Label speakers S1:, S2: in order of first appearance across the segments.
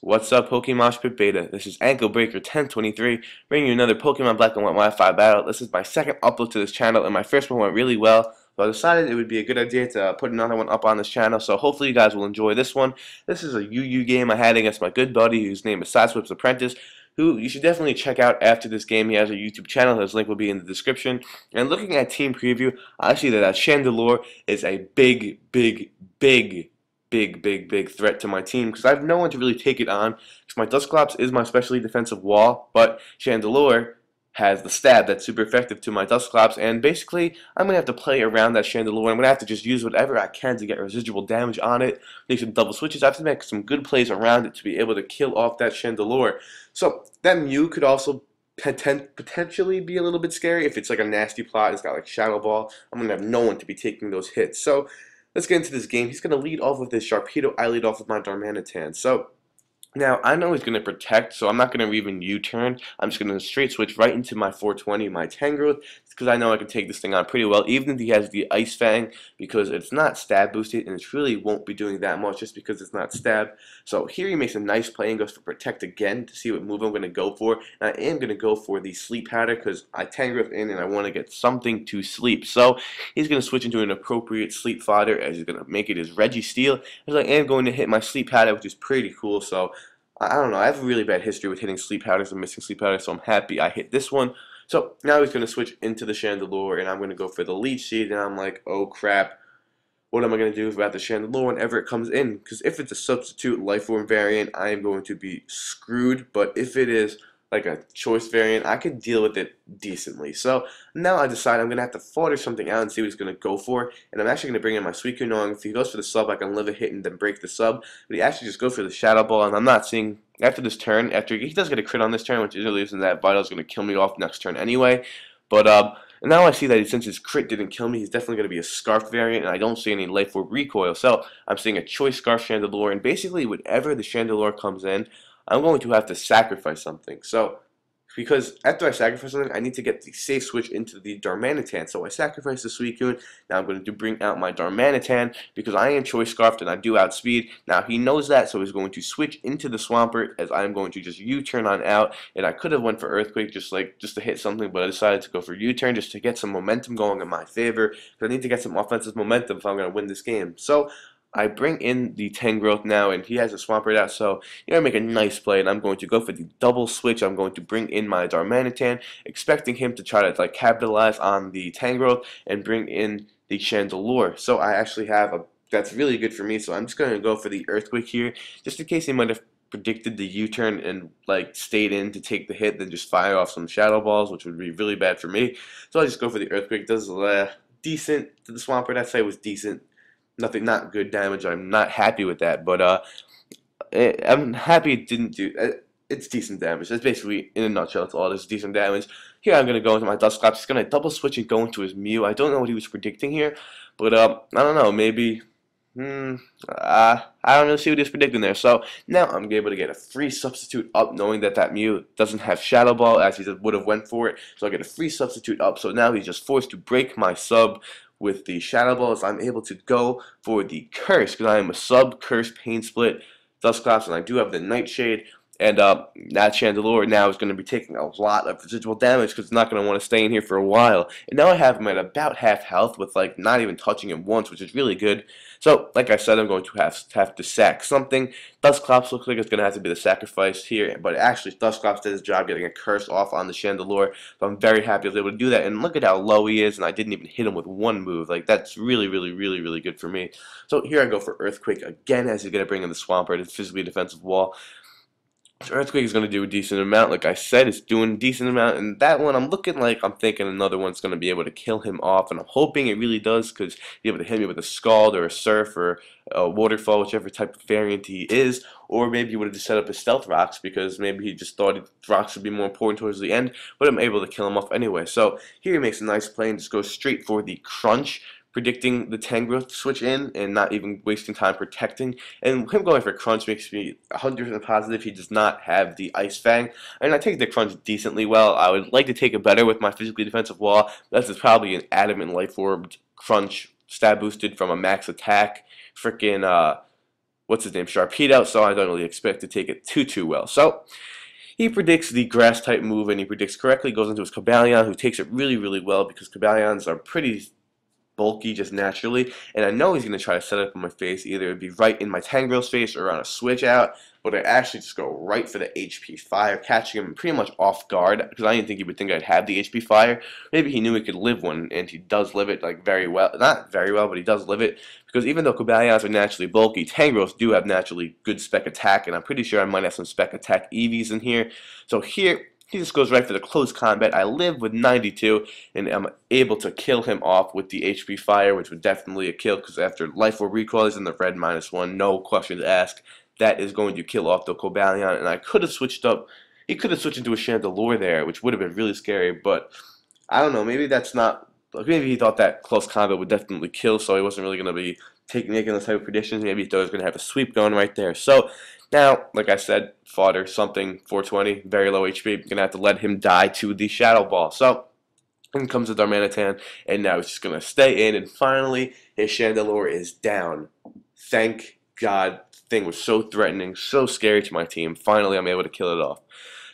S1: What's up, Pokemoshpitbeta? This is AnkleBreaker1023, bringing you another Pokemon Black and White Wi-Fi battle. This is my second upload to this channel, and my first one went really well, so I decided it would be a good idea to put another one up on this channel, so hopefully you guys will enjoy this one. This is a UU game I had against my good buddy, whose name is SideswipesApprentice, who you should definitely check out after this game. He has a YouTube channel, his link will be in the description. And looking at team preview, I see that Chandelure is a big threat to my team because I have no one to really take it on. Because my Dusclops is my specially defensive wall, but Chandelure has the stab that's super effective to my Dusclops, and basically I'm going to have to play around that Chandelure. I'm going to have to just use whatever I can to get residual damage on it, make some double switches. I have to make some good plays around it to be able to kill off that Chandelure. So that Mew could also potentially be a little bit scary if it's like a nasty plot. It's got like Shadow Ball. I'm going to have no one to be taking those hits. So let's get into this game. He's going to lead off with his Sharpedo. I lead off with my Darmanitan. So now I know he's going to protect, so I'm not going to even U-turn. I'm just going to straight switch right into my 420, my Tangrowth, because I know I can take this thing on pretty well, even if he has the Ice Fang, because it's not stab boosted, and it really won't be doing that much just because it's not stab. So here he makes a nice play and goes for protect again to see what move I'm going to go for. And I am going to go for the sleep powder because I Tangrowth in and I want to get something to sleep. So he's going to switch into an appropriate sleep fodder as he's going to make it his Registeel, as I am going to hit my sleep powder, which is pretty cool. So I don't know, I have a really bad history with hitting sleep powders and missing sleep powders, so I'm happy I hit this one. So now he's going to switch into the Chandelure, and I'm going to go for the Leech Seed, and I'm like, oh crap, what am I going to do about the Chandelure whenever it comes in? Because if it's a substitute life form variant, I am going to be screwed, but if it is like a choice variant, I can deal with it decently. So now I decide I'm going to have to fodder something out and see what he's going to go for. And I'm actually going to bring in my Suicune, knowing if he goes for the sub, I can live a hit and then break the sub. But he actually just goes for the Shadow Ball, and I'm not seeing, after this turn, after he does get a crit on this turn, which really isn't that vital, is going to kill me off next turn anyway. But now I see that since his crit didn't kill me, he's definitely going to be a Scarf variant, and I don't see any Life Orb recoil. So I'm seeing a Choice Scarf Chandelure, and basically whenever the Chandelure comes in, I'm going to have to sacrifice something. So because after I sacrifice something, I need to get the safe switch into the Darmanitan. So I sacrifice the Suicune. Now I'm going to bring out my Darmanitan because I am Choice Scarfed and I do outspeed. Now he knows that, so he's going to switch into the Swampert as I'm going to just U-turn on out. And I could have went for Earthquake just to hit something, but I decided to go for U-turn just to get some momentum going in my favor. Because I need to get some offensive momentum if I'm going to win this game. So I bring in the Tangrowth now, and he has a Swampert out, so you're going to make a nice play, and I'm going to go for the double switch. I'm going to bring in my Darmanitan, expecting him to try to like capitalize on the Tangrowth and bring in the Chandelure. So I actually have a, that's really good for me, so I'm just going to go for the Earthquake here, just in case he might have predicted the U-turn and like stayed in to take the hit, then just fire off some Shadow Balls, which would be really bad for me. So I just go for the Earthquake. It does decent to the Swampert. I'd say it was decent. Nothing, not good damage. I'm not happy with that, but I'm happy it didn't do. It's decent damage. That's basically, in a nutshell, it's all this decent damage. Here I'm gonna go into my Dusclops. He's gonna double switch and go into his Mew. I don't know what he was predicting here, but I don't know. Maybe. I don't really see what he's predicting there. So now I'm able to get a free substitute up, knowing that that Mew doesn't have Shadow Ball as he would have went for it. So I get a free substitute up. So now he's just forced to break my sub with the Shadow Balls. I'm able to go for the Curse because I am a sub Curse Pain Split Dusclops, and I do have the Nightshade. And that Chandelure now is going to be taking a lot of residual damage because it's not going to want to stay in here for a while. And now I have him at about half health with like not even touching him once, which is really good. So, like I said, I'm going to have to sack something. Dusclops looks like it's going to have to be the sacrifice here, but actually Dusclops did his job getting a curse off on the Chandelure. So I'm very happy I was able to do that. And look at how low he is, and I didn't even hit him with one move. Like, that's really good for me. So here I go for Earthquake again as he's going to bring in the Swampert, his physically defensive wall. Earthquake is going to do a decent amount. Like I said, it's doing a decent amount. And that one, I'm thinking another one's going to be able to kill him off. And I'm hoping it really does because be able to hit me with a Scald or a Surf or a Waterfall, whichever type of variant he is. Or maybe he would have just set up his Stealth Rocks because maybe he just thought Rocks would be more important towards the end. But I'm able to kill him off anyway. So here he makes a nice play and just goes straight for the Crunch, predicting the Tangrowth to switch in and not even wasting time protecting. And him going for Crunch makes me 100% positive he does not have the Ice Fang. And I take the Crunch decently well. I would like to take it better with my physically defensive wall. This is probably an Adamant Life Orb Crunch stab boosted from a max attack. Freaking what's his name, Sharpedo, so I don't really expect to take it too well. So he predicts the grass type move, and he predicts correctly, goes into his Cobalion, who takes it really well because Cobalions are pretty bulky just naturally, and I know he's going to try to set it up in my face. Either it'd be right in my Tangril's face or on a switch out, but I actually just go right for the HP Fire, catching him pretty much off guard, because I didn't think he would think I'd have the HP Fire. Maybe he knew he could live one, and he does live it, like, very well. Not very well, but he does live it, because even though Cobalions are naturally bulky, Tangrils do have naturally good spec attack, and I'm pretty sure I might have some spec attack EVs in here. So here, he just goes right for the close combat. I live with 92, and I'm able to kill him off with the HP Fire, which would definitely a kill, because after Life Orb Recoil is in the red -1, no questions asked. That is going to kill off the Cobalion, and I could have switched up. He could have switched into a Chandelure there, which would have been really scary, but I don't know, maybe that's not, maybe he thought that close combat would definitely kill, so he wasn't really going to be making those type of predictions. Maybe he thought he was going to have a sweep going right there. So now, like I said, fodder, something, 420, very low HP. Going to have to let him die to the Shadow Ball. So in comes the Darmanitan, and now he's just going to stay in, and finally his Chandelure is down. Thank God. Thing was so threatening, so scary to my team. Finally, I'm able to kill it off.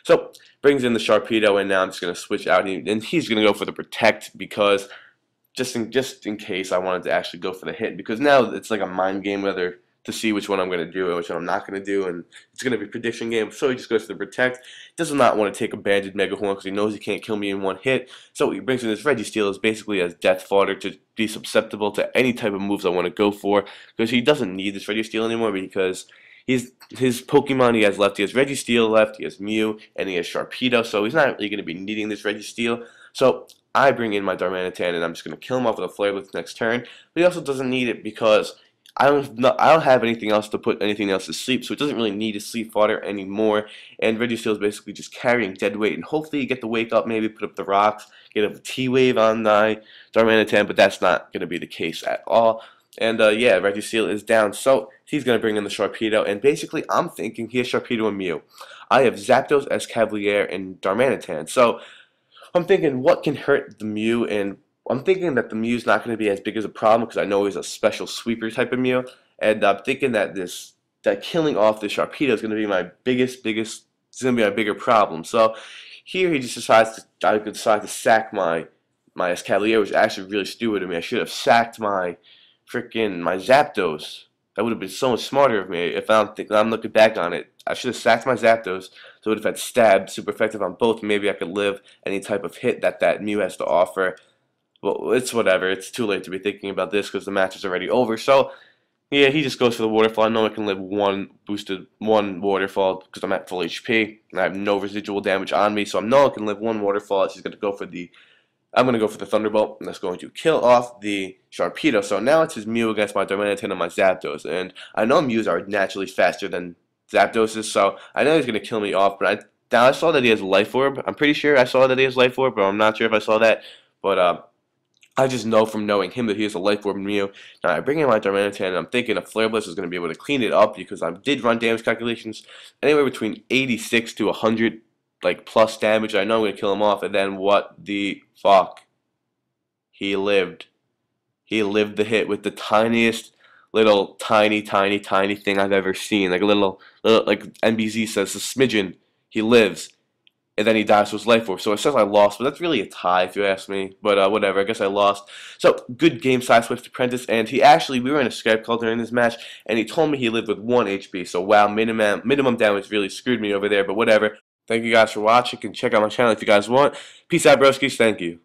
S1: So brings in the Sharpedo, and now I'm just going to switch out, and he's going to go for the Protect, because just in case I wanted to actually go for the hit, because now it's like a mind game whether to see which one I'm going to do and which one I'm not going to do, and it's going to be a prediction game. So he just goes for the Protect. Does not want to take a banded Mega Horn because he knows he can't kill me in one hit. So he brings in this Registeel as basically as death fodder to be susceptible to any type of moves I want to go for, because he doesn't need this Registeel anymore, because his Pokemon he has left, he has Registeel left, he has Mew, and he has Sharpedo, so he's not really going to be needing this Registeel. So I bring in my Darmanitan, and I'm just going to kill him off with a Flare Blitz next turn. But he also doesn't need it because I don't have anything else to put anything else to sleep, so it doesn't really need a sleep fodder anymore. And Registeel is basically just carrying dead weight, and hopefully you get to wake up, maybe put up the rocks, get a T-Wave on my Darmanitan, but that's not going to be the case at all. And yeah, Registeel is down, so he's going to bring in the Sharpedo, and basically I'm thinking he has Sharpedo and Mew. I have Zapdos, Escavalier, and Darmanitan, so I'm thinking what can hurt the Mew, and I'm thinking that the Mew's not going to be as big as a problem because I know he's a special sweeper type of Mew, and I'm thinking that killing off this Sharpedo is going to be my biggest, it's going to be my bigger problem. So here he just decides to sack my Escavalier, which is actually really stupid of me. I should have sacked my Zapdos. That would have been so much smarter of me if I'm looking back on it. I should have sacked my Zapdos, so it would have had Stab, super effective on both. Maybe I could live any type of hit that Mew has to offer. Well, it's whatever. It's too late to be thinking about this because the match is already over. So, yeah, he just goes for the Waterfall. I know I can live one Waterfall because I'm at full HP and I have no residual damage on me. So I know I can live one Waterfall. She's going to go for I'm going to go for the Thunderbolt, and that's going to kill off the Sharpedo. So now it's his Mew against my Darmanitan and my Zapdos. And I know Mews are naturally faster than Zapdos, so I know he's going to kill me off. But I saw that he has Life Orb. I'm pretty sure I saw that he has Life Orb, but I'm not sure if I saw that. But I just know from knowing him that he has a Life Orb Mew. Now I bring in my Darmanitan, and I'm thinking a Flare Blitz is going to be able to clean it up because I did run damage calculations anywhere between 86 to 100 plus damage. I know I'm going to kill him off, and then what the fuck? He lived. He lived the hit with the tiniest little tiny thing I've ever seen. Like a little like NBZ says, a smidgen. He lives. And then he dies to his Life Orb. So it says I lost, but that's really a tie if you ask me. But whatever, I guess I lost. So, good game, SideswipesApprentice. And we were in a Skype call during this match, and he told me he lived with 1 HP. So wow, minimum damage really screwed me over there, but whatever. Thank you guys for watching. You can check out my channel if you guys want. Peace out, broskies. Thank you.